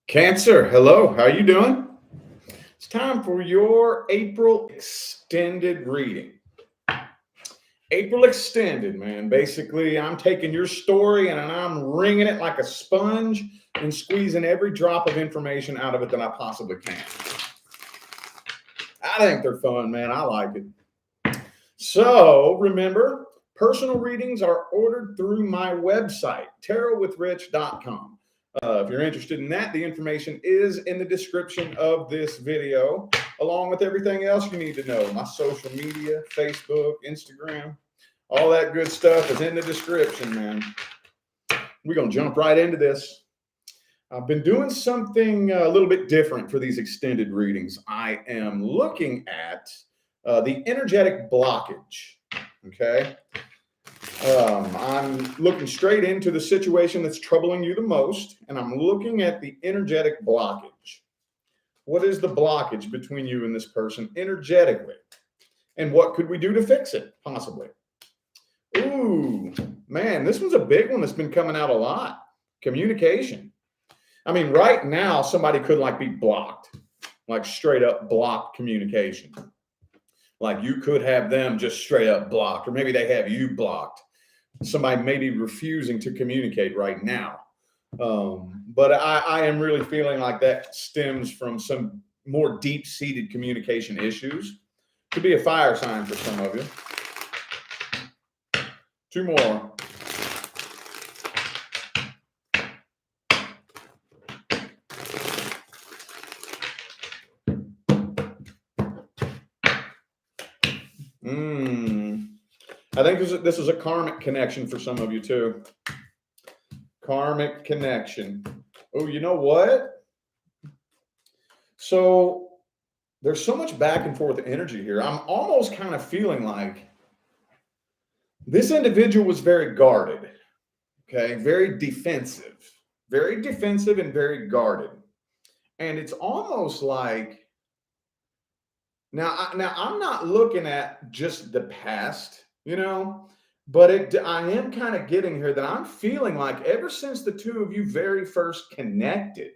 Cancer, hello, how you doing? It's time for your April extended reading. April extended, man. Basically, I'm taking your story and I'm wringing it like a sponge and squeezing every drop of information out of it that I possibly can. I think they're fun, man. I like it. So remember, personal readings are ordered through my website, tarotwithrich.com. If you're interested in that, the information is in the description of this video, along with everything else you need to know. My social media, Facebook, Instagram, all that good stuff is in the description, man. We're going to jump right into this. I've been doing something a little bit different for these extended readings. I am looking at the energetic blockage, okay? I'm looking straight into the situation that's troubling you the most, and I'm looking at the energetic blockage. What is the blockage between you and this person energetically? And what could we do to fix it, possibly? Ooh, man, this one's a big one that's been coming out a lot. Communication. I mean, right now, somebody could be blocked, like straight up blocked communication. Like you could have them just straight up blocked, or maybe they have you blocked. Somebody may be refusing to communicate right now. But I am really feeling like that stems from some more deep-seated communication issues. Could be a fire sign for some of you. Two more. I think this is a karmic connection for some of you too. Karmic connection. Oh, you know what? So there's so much back and forth energy here. I'm almost kind of feeling like this individual was very guarded. Okay, very defensive and very guarded. And it's almost like now I'm not looking at just the past, but I am kind of getting here that I'm feeling like ever since the two of you very first connected,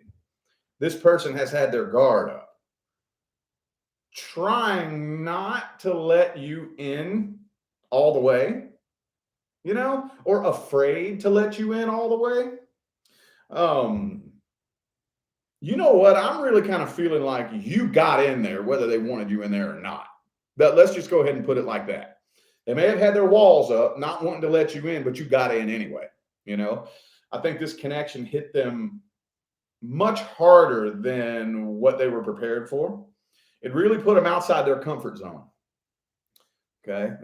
this person has had their guard up, trying not to let you in all the way, or afraid to let you in all the way. You know what? I'm really kind of feeling like you got in there, whether they wanted you in there or not. But let's just go ahead and put it like that. They may have had their walls up, not wanting to let you in, but you got in anyway. I think this connection hit them much harder than what they were prepared for. It really put them outside their comfort zone. Okay.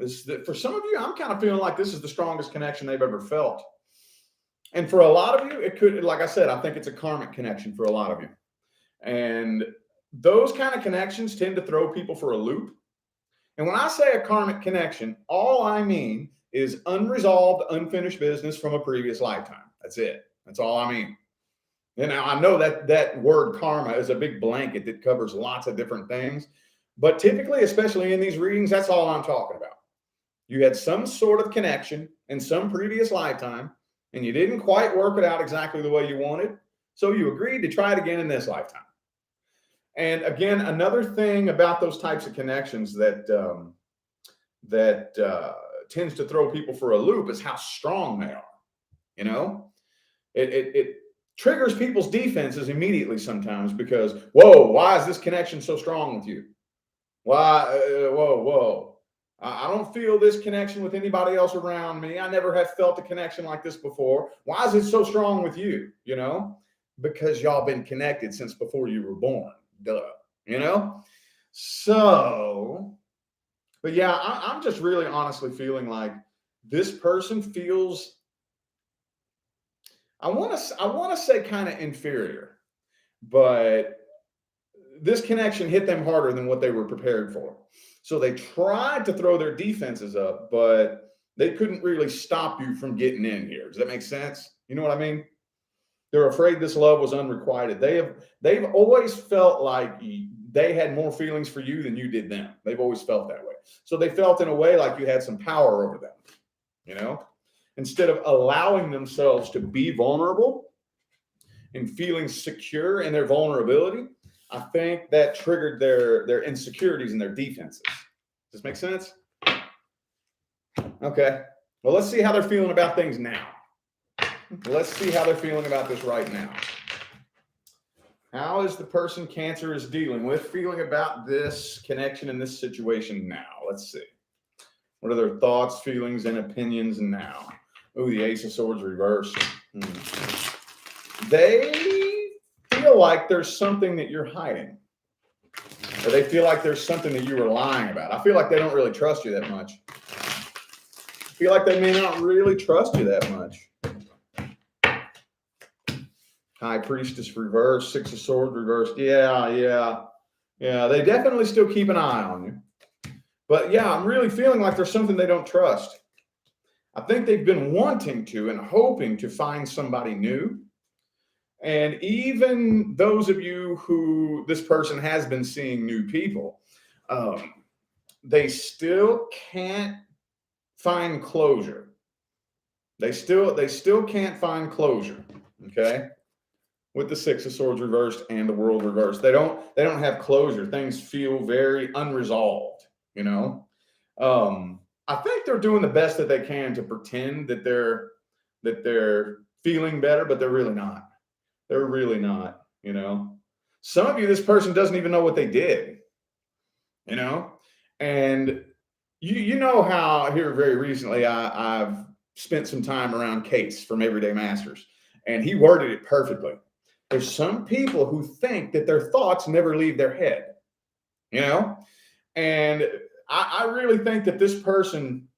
For some of you, I'm kind of feeling like this is the strongest connection they've ever felt. And for a lot of you, it could, like I said, I think it's a karmic connection for a lot of you. And those kind of connections tend to throw people for a loop. And when I say a karmic connection, all I mean is unresolved, unfinished business from a previous lifetime. That's it. That's all I mean. And now I know that word karma is a big blanket that covers lots of different things. But typically, especially in these readings, that's all I'm talking about. You had some sort of connection in some previous lifetime, and you didn't quite work it out exactly the way you wanted. So you agreed to try it again in this lifetime. And again, another thing about those types of connections that tends to throw people for a loop is how strong they are. It triggers people's defenses immediately sometimes because, whoa, why is this connection so strong with you? Why? Whoa. I don't feel this connection with anybody else around me. I never have felt a connection like this before. Why is it so strong with you? Because y'all been connected since before you were born. Duh. So, but yeah, I'm just really honestly feeling like this person feels, I want to say kind of inferior, but this connection hit them harder than what they were prepared for. So they tried to throw their defenses up, but they couldn't really stop you from getting in here. Does that make sense? You know what I mean? They're afraid this love was unrequited. They've always felt like they had more feelings for you than you did them. They've always felt that way. So they felt in a way like you had some power over them, instead of allowing themselves to be vulnerable in feeling secure in their vulnerability, I think that triggered their insecurities and their defenses. Does this make sense? Okay. Well, let's see how they're feeling about things now. Let's see how they're feeling about this right now. How is the person Cancer is dealing with feeling about this connection in this situation now? Let's see. What are their thoughts, feelings, and opinions now? Oh, the Ace of Swords reversed. They feel like there's something that you're hiding. Or they feel like there's something that you were lying about. I feel like they don't really trust you that much. I feel like they may not really trust you that much. High Priestess reversed, Six of Swords reversed. Yeah. They definitely still keep an eye on you. But yeah, I'm really feeling like there's something they don't trust. I think they've been wanting to and hoping to find somebody new. And even those of you who this person has been seeing new people, they still can't find closure. They still can't find closure. Okay. With the Six of Swords reversed and the World reversed, they don't have closure. Things feel very unresolved, you know. I think they're doing the best that they can to pretend that they're feeling better, but they're really not. They're really not, you know. Some of you, this person doesn't even know what they did, you know. And you know how here very recently I've spent some time around Case from Everyday Masters, and he worded it perfectly. There's some people who think that their thoughts never leave their head, you know? And I really think that this person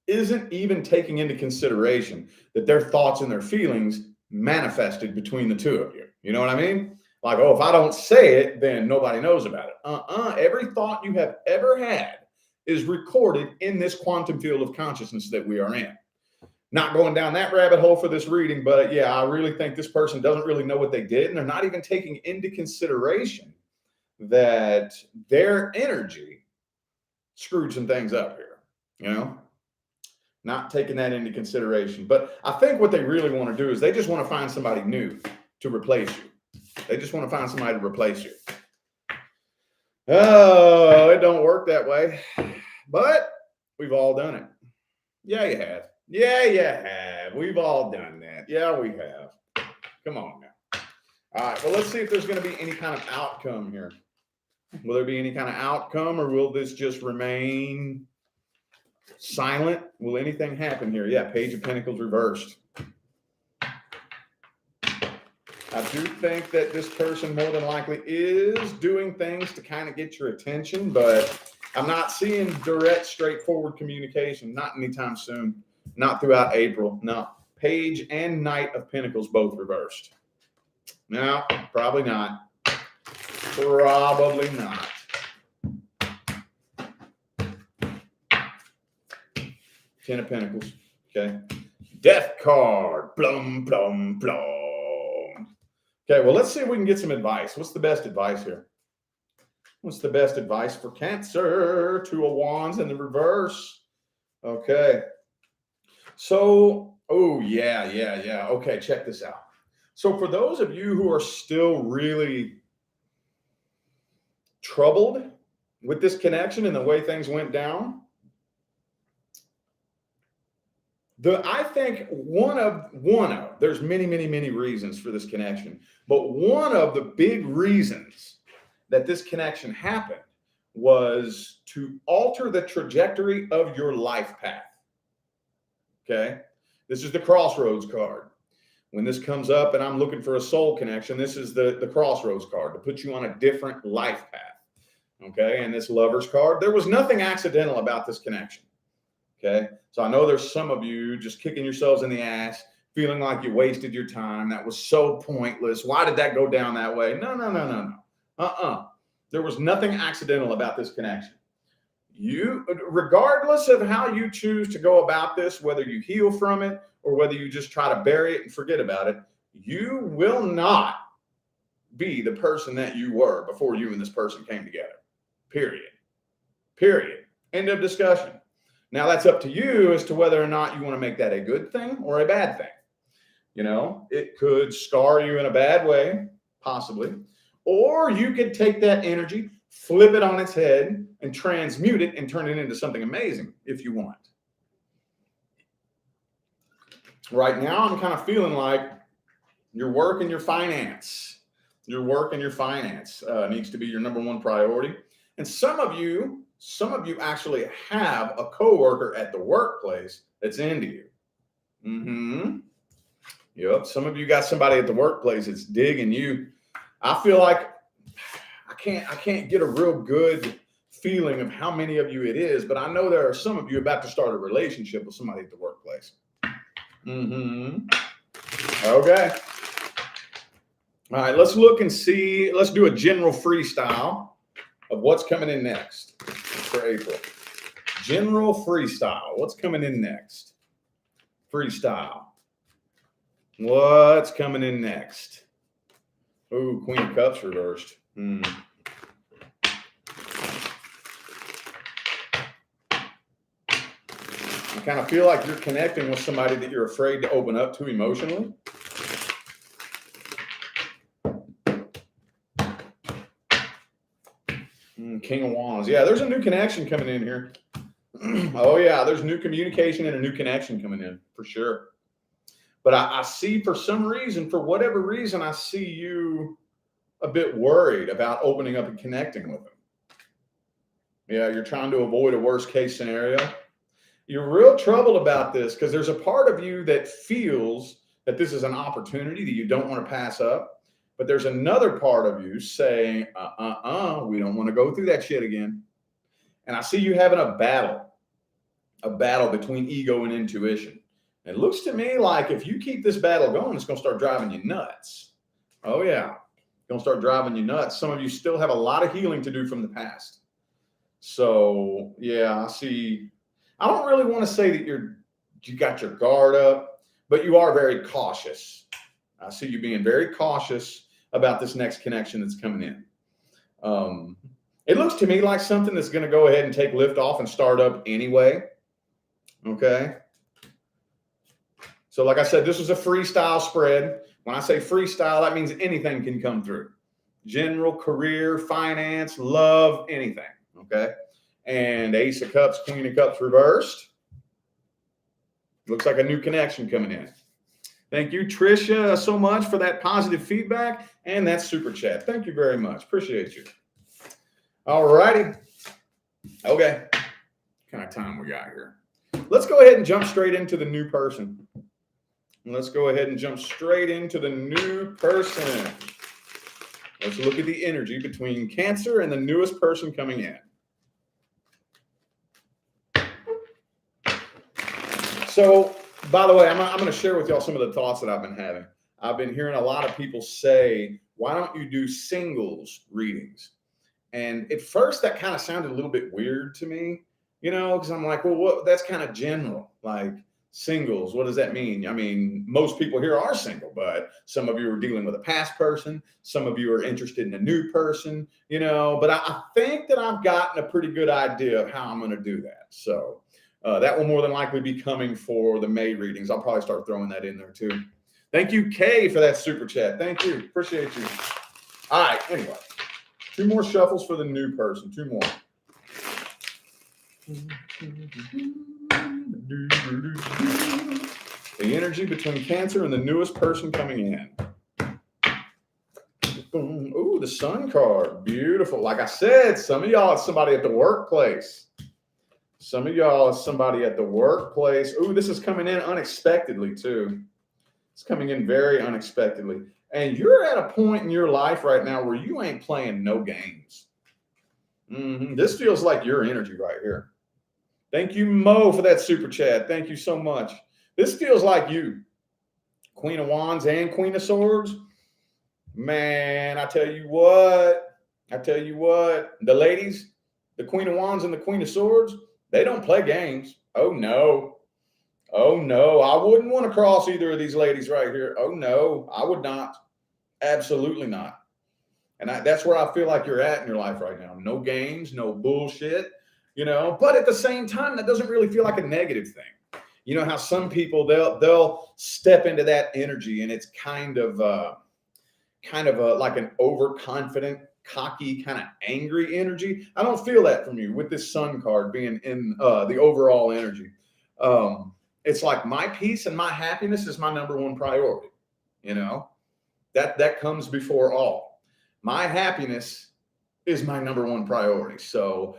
isn't even taking into consideration that their thoughts and their feelings manifested between the two of you. You know what I mean? Like, oh, if I don't say it, then nobody knows about it. Every thought you have ever had is recorded in this quantum field of consciousness that we are in. Not going down that rabbit hole for this reading, but yeah, I really think this person doesn't really know what they did, and they're not even taking into consideration that their energy screwed some things up here, you know? Not taking that into consideration. But I think what they really want to do is they just want to find somebody new to replace you. They just want to find somebody to replace you. Oh, it don't work that way. But we've all done it. Yeah, you have. Yeah, you have. We've all done that. Yeah, we have. Come on now. All right. Well, let's see if there's going to be any kind of outcome here. Will there be any kind of outcome, or will this just remain silent? Will anything happen here? Yeah, Page of Pentacles reversed. I do think that this person more than likely is doing things to kind of get your attention, but I'm not seeing direct, straightforward communication. Not anytime soon. Not throughout April. No. Page and Knight of Pentacles both reversed. No, probably not. Probably not. Ten of Pentacles. Okay. Death card. Plum, plum, plum. Okay, well, let's see if we can get some advice. What's the best advice here? What's the best advice for Cancer? Two of Wands in the reverse. Okay. So, oh, yeah. Okay, check this out. So for those of you who are still really troubled with this connection and the way things went down, I think one of there's many reasons for this connection, but one of the big reasons that this connection happened was to alter the trajectory of your life path. Okay, this is the Crossroads card. When this comes up and I'm looking for a soul connection, this is the Crossroads card to put you on a different life path. Okay, and this Lover's card, there was nothing accidental about this connection. Okay, so I know there's some of you just kicking yourselves in the ass, feeling like you wasted your time. That was so pointless. Why did that go down that way? No. There was nothing accidental about this connection. You, regardless of how you choose to go about this, whether you heal from it or whether you just try to bury it and forget about it, you will not be the person that you were before you and this person came together. Period. End of discussion. Now that's up to you as to whether or not you want to make that a good thing or a bad thing. You know, it could scar you in a bad way, possibly. Or you could take that energy, flip it on its head, and transmute it and turn it into something amazing if you want. Right now, I'm kind of feeling like your work and your finance. Your work and your finance needs to be your number one priority. And some of you actually have a coworker at the workplace that's into you. Yep. Some of you got somebody at the workplace that's digging you. I feel like I can't get a real good feeling of how many of you it is, but I know there are some of you about to start a relationship with somebody at the workplace. Okay. All right, let's look and see. Let's do a general freestyle of what's coming in next for April. General freestyle. What's coming in next? Freestyle. What's coming in next? Ooh, Queen of Cups reversed. I kind of feel like you're connecting with somebody that you're afraid to open up to emotionally. King of Wands. Yeah, there's a new connection coming in here. Oh, yeah, there's new communication and a new connection coming in for sure. But I see for some reason, for whatever reason, I see you a bit worried about opening up and connecting with them. Yeah, you're trying to avoid a worst case scenario. You're real troubled about this because there's a part of you that feels that this is an opportunity that you don't want to pass up. But there's another part of you saying, we don't want to go through that shit again. And I see you having a battle between ego and intuition. It looks to me like if you keep this battle going, it's going to start driving you nuts. Oh, yeah. It's going to start driving you nuts. Some of you still have a lot of healing to do from the past. So, yeah, I see. I don't really want to say that you got your guard up, but you are very cautious. I see you being very cautious about this next connection that's coming in. It looks to me like something that's going to go ahead and take lift off and start up anyway. Okay. So like I said, this is a freestyle spread. When I say freestyle, that means anything can come through. General, career, finance, love, anything. Okay. And Ace of Cups, Queen of Cups reversed. Looks like a new connection coming in. Thank you, Tricia, so much for that positive feedback and that super chat. Thank you very much. Appreciate you. All righty. Okay. What kind of time we got here? Let's go ahead and jump straight into the new person. Let's go ahead and jump straight into the new person. Let's look at the energy between Cancer and the newest person coming in. So, by the way, I'm going to share with y'all some of the thoughts that I've been having. I've been hearing a lot of people say, why don't you do singles readings? And at first that kind of sounded a little bit weird to me, you know, because I'm like, well, that's kind of general. Like singles, what does that mean? I mean, most people here are single, but some of you are dealing with a past person. Some of you are interested in a new person, you know, but I think that I've gotten a pretty good idea of how I'm going to do that. So that will more than likely be coming for the May readings. I'll probably start throwing that in there too. Thank you, Kay, for that super chat. Thank you. Appreciate you. All right. Anyway, 2 more shuffles for the new person. 2 more. The energy between Cancer and the newest person coming in. Ooh, the Sun card. Beautiful. Like I said, some of y'all, it's somebody at the workplace. Some of y'all is somebody at the workplace. Ooh, this is coming in unexpectedly too. It's coming in very unexpectedly. And you're at a point in your life right now where you ain't playing no games. This feels like your energy right here. Thank you, Mo, for that super chat. Thank you so much. This feels like you. Queen of Wands and Queen of Swords. Man, I tell you what. The ladies, the Queen of Wands and the Queen of Swords, they don't play games. Oh, no. I wouldn't want to cross either of these ladies right here. Oh, no, I would not. Absolutely not. And that's where I feel like you're at in your life right now. No games, no bullshit, you know. But at the same time, that doesn't really feel like a negative thing. You know how some people they'll step into that energy, and it's kind of like an overconfident, cocky, kind of angry energy. I don't feel that from you with this Sun card being in the overall energy. It's like my peace and my happiness is my number one priority. You know, that comes before all. My happiness is my number one priority. So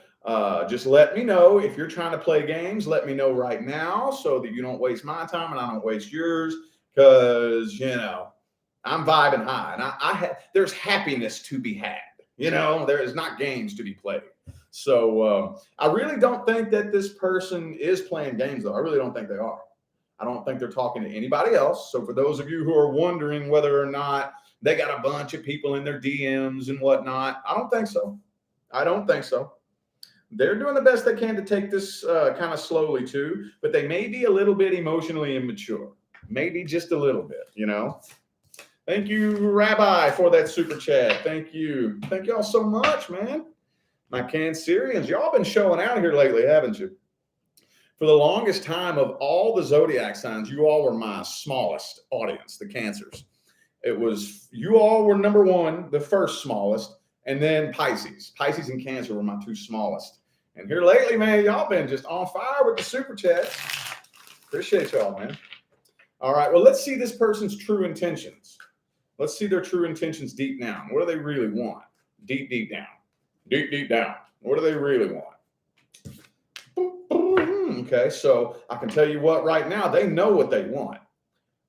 just let me know if you're trying to play games. Let me know right now so that you don't waste my time and I don't waste yours. Because, you know, I'm vibing high, and there's happiness to be had. You know, there is not games to be played. So I really don't think that this person is playing games, though. I really don't think they are. I don't think they're talking to anybody else. So for those of you who are wondering whether or not they got a bunch of people in their DMs and whatnot, I don't think so. I don't think so. They're doing the best they can to take this kind of slowly too, but they may be a little bit emotionally immature. Maybe just a little bit, you know. Thank you, Rabbi, for that super chat. Thank you. Thank y'all so much, man. My Cancerians, y'all been showing out here lately, haven't you? For the longest time of all the zodiac signs, you all were my smallest audience, the Cancers. It was, you all were number one, the first smallest, and then Pisces. Pisces and Cancer were my two smallest. And here lately, man, y'all been just on fire with the super chats. Appreciate y'all, man. All right, well, let's see this person's true intentions. Let's see their true intentions deep down. What do they really want? Deep, deep down. Deep, deep down. What do they really want? Okay, so I can tell you what right now, they know what they want.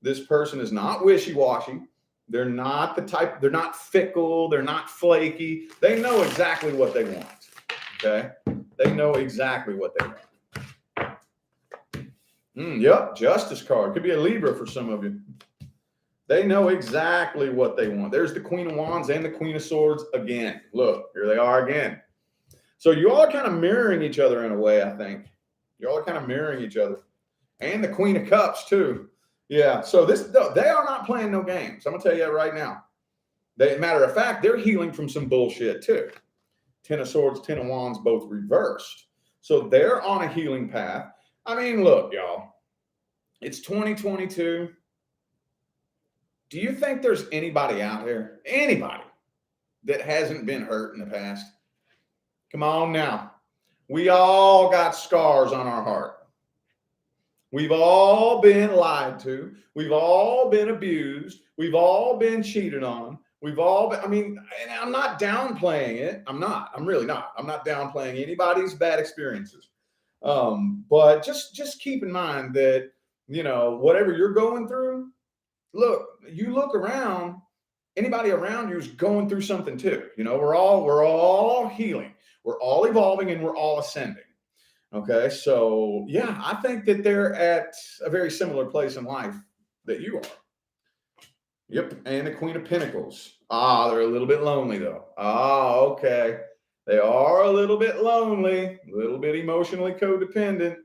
This person is not wishy-washy. They're not the type, they're not fickle, they're not flaky. They know exactly what they want. Okay? They know exactly what they want. Yep, Justice card. Could be a Libra for some of you. They know exactly what they want. There's the Queen of Wands and the Queen of Swords again. Look, here they are again. So you all are kind of mirroring each other in a way, I think. You all are kind of mirroring each other. And the Queen of Cups, too. Yeah, so they are not playing no games. I'm going to tell you that right now. Matter of fact, they're healing from some bullshit, too. Ten of Swords, Ten of Wands, both reversed. So they're on a healing path. I mean, look, y'all. It's 2022. Do you think there's anybody out there, anybody, that hasn't been hurt in the past? Come on now. We all got scars on our heart. We've all been lied to. We've all been abused. We've all been cheated on. We've all been, I mean, and I'm not downplaying it. I'm really not. I'm not downplaying anybody's bad experiences. But just keep in mind that, you know, whatever you're going through, look, you look around, anybody around you is going through something too. You know, we're all healing. We're all evolving and we're all ascending. Okay. So yeah, I think that they're at a very similar place in life that you are. Yep. And the Queen of Pentacles. They're a little bit lonely though. Okay. They are a little bit lonely, a little bit emotionally codependent.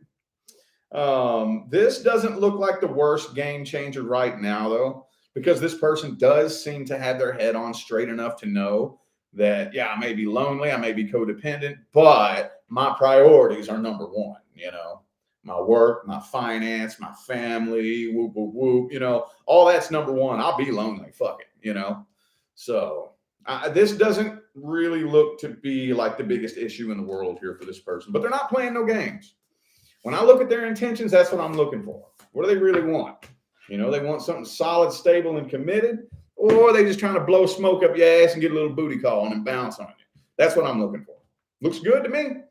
This doesn't look like the worst game changer right now though, because this person does seem to have their head on straight enough to know that, yeah, I may be lonely, I may be codependent, but my priorities are number one, you know, my work, my finance, my family, whoop, whoop, whoop, you know, all that's number one. I'll be lonely, fuck it, you know. So this doesn't really look to be like the biggest issue in the world here for this person, but they're not playing no games. When I look at their intentions, that's what I'm looking for. What do they really want? You know, they want something solid, stable, and committed, or are they just trying to blow smoke up your ass and get a little booty call and bounce on you? That's what I'm looking for. Looks good to me.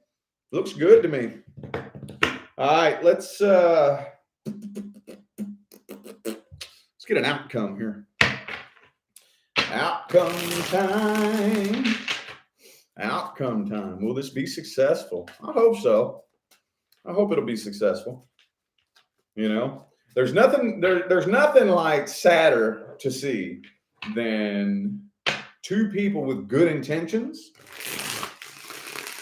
Looks good to me. All right, let's get an outcome here. Outcome time. Outcome time. Will this be successful? I hope so. I hope it'll be successful. You know, there's nothing like sadder to see than two people with good intentions.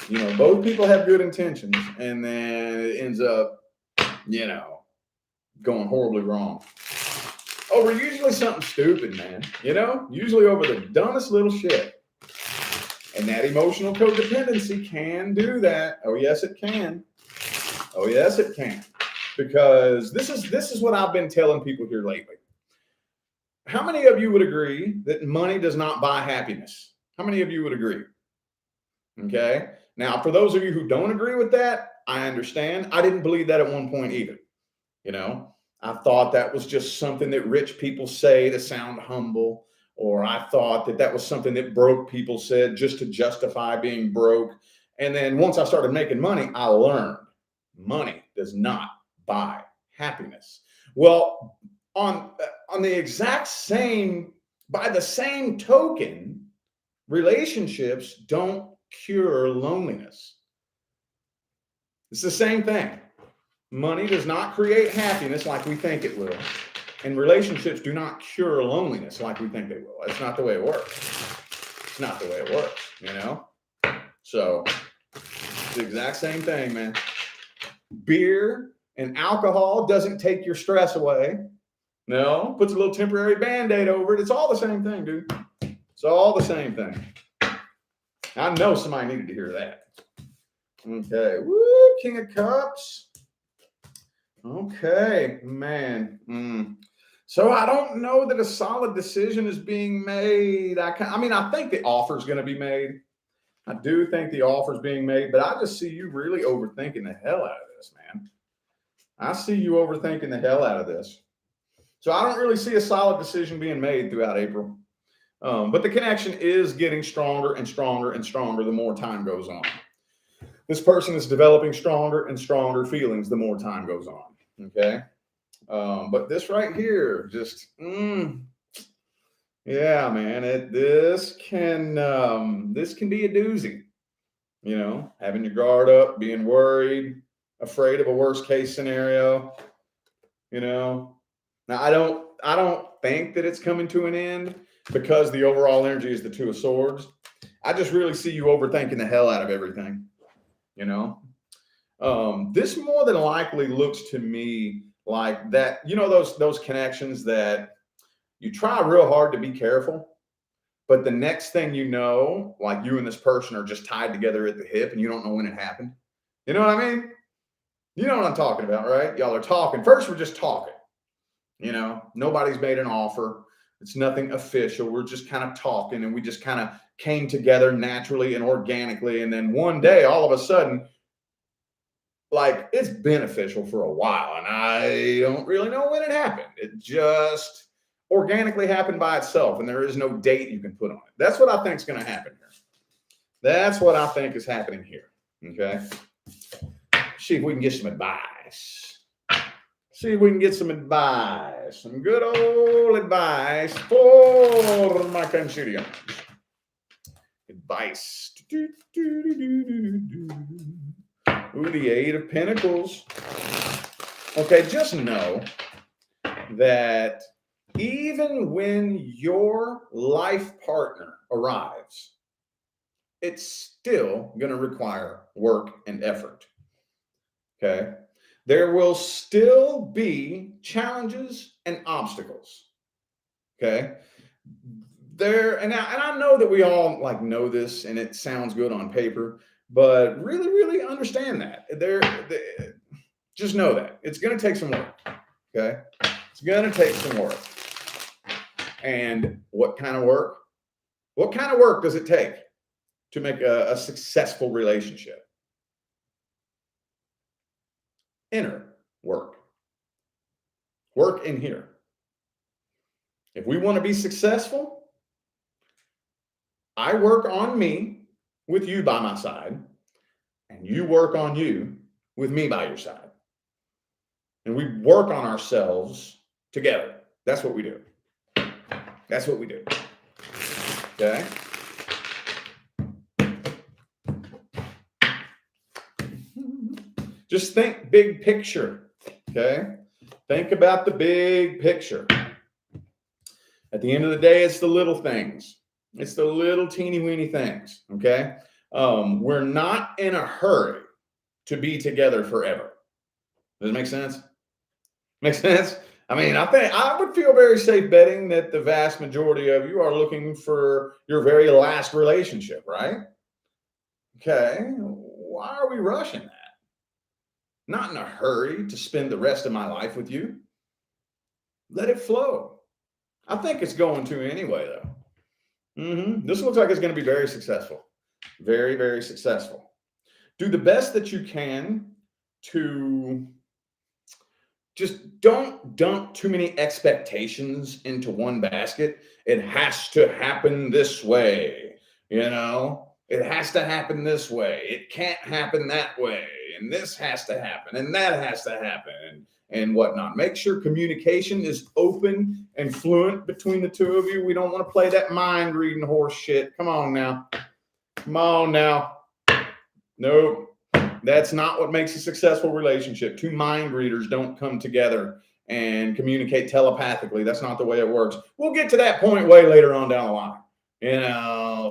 You know, both people have good intentions, and then it ends up, you know, going horribly wrong. Over usually something stupid, man. You know, usually over the dumbest little shit. And that emotional codependency can do that. Oh, yes, it can. Oh, yes, it can. because this is what I've been telling people here lately. How many of you would agree that money does not buy happiness? How many of you would agree? Okay. Now, for those of you who don't agree with that, I understand. I didn't believe that at one point either. You know, I thought that was just something that rich people say to sound humble, or I thought that that was something that broke people said just to justify being broke. And then once I started making money, I learned money does not buy happiness. Well, on the exact same, by the same token, relationships don't cure loneliness. It's the same thing. Money does not create happiness like we think it will. And relationships do not cure loneliness like we think they will. That's not the way it works. It's not the way it works, you know? So it's the exact same thing, man. Beer and alcohol doesn't take your stress away. No, puts a little temporary Band-Aid over it. It's all the same thing, dude. It's all the same thing. I know somebody needed to hear that. Okay. Woo, King of Cups. Okay, man. So I don't know that a solid decision is being made. I mean, I think the offer is going to be made. I do think the offer is being made, but I just see you really overthinking the hell out of this, man. I see you overthinking the hell out of this. So I don't really see a solid decision being made throughout April. But the connection is getting stronger and stronger and stronger the more time goes on. This person is developing stronger and stronger feelings the more time goes on. Okay. But this right here, just, yeah, man, this can be a doozy, you know, having your guard up, being worried, afraid of a worst case scenario, you know. Now, I don't think that it's coming to an end because the overall energy is the Two of Swords. I just really see you overthinking the hell out of everything, you know. This more than likely looks to me like that, you know, those connections that you try real hard to be careful, but the next thing you know, like you and this person are just tied together at the hip and you don't know when it happened. You know what I mean? You know what I'm talking about, right? Y'all are talking. First, we're just talking. You know, nobody's made an offer. It's nothing official. We're just kind of talking and we just kind of came together naturally and organically. And then one day, all of a sudden, like it's beneficial for a while. And I don't really know when it happened. It just organically happened by itself. And there is no date you can put on it. That's what I think is going to happen here. That's what I think is happening here. Okay. See if we can get some advice. See if we can get some advice. Some good old advice for my Cancerians. Advice. Ooh, the Eight of Pentacles. Okay, just know that even when your life partner arrives, it's still going to require work and effort. Okay? There will still be challenges and obstacles. Okay? And I know that we all like know this and it sounds good on paper, but really, really understand that. Just know that it's going to take some work. Okay. It's going to take some work. And what kind of work? What kind of work does it take to make a successful relationship? Inner work. Work in here. If we want to be successful, I work on me with you by my side, and you work on you with me by your side. And we work on ourselves together. That's what we do. That's what we do. Okay? Just think big picture. Okay? Think about the big picture. At the end of the day, it's the little things. It's the little teeny weeny things. Okay? We're not in a hurry to be together forever. Does it make sense? Make sense? I mean, I think I would feel very safe betting that the vast majority of you are looking for your very last relationship, right? Okay. Why are we rushing that? not in a hurry to spend the rest of my life with you. Let it flow. I think it's going to anyway, though. This looks like it's going to be very successful. Very, very successful. Do the best that you can to just don't dump too many expectations into one basket. It has to happen this way. It has to happen this way. It can't happen that way. And this has to happen. And that has to happen. And whatnot. Make sure communication is open and fluent between the two of you. We don't want to play that mind reading horse shit. Come on now. Come on now. Nope. That's not what makes a successful relationship. Two mind readers don't come together and communicate telepathically. That's not the way it works. We'll get to that point way later on down the line.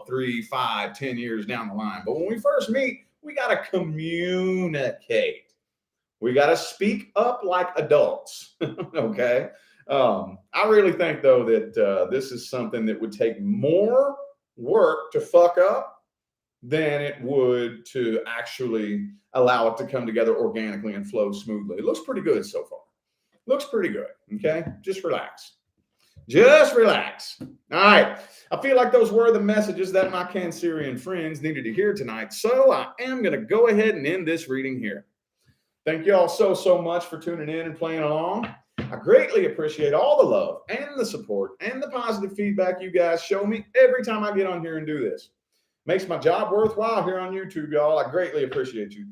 3, 5, 10 years down the line. But when we first meet, we got to communicate. We got to speak up like adults. Okay. I really think, though, that this is something that would take more work to fuck up than it would to actually allow it to come together organically and flow smoothly. It looks pretty good so far. Looks pretty good. Okay. Just relax. Just relax. All right. I feel like those were the messages that my Cancerian friends needed to hear tonight. So I am going to go ahead and end this reading here. Thank you all so much for tuning in and playing along. I greatly appreciate all the love and the support and the positive feedback you guys show me every time I get on here and do this. Makes my job worthwhile here on YouTube, y'all. I greatly appreciate you.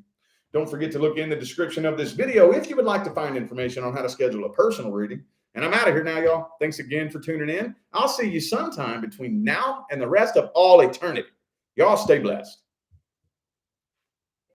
Don't forget to look in the description of this video if you would like to find information on how to schedule a personal reading. And I'm out of here now, y'all. Thanks again for tuning in. I'll see you sometime between now and the rest of all eternity. Y'all stay blessed.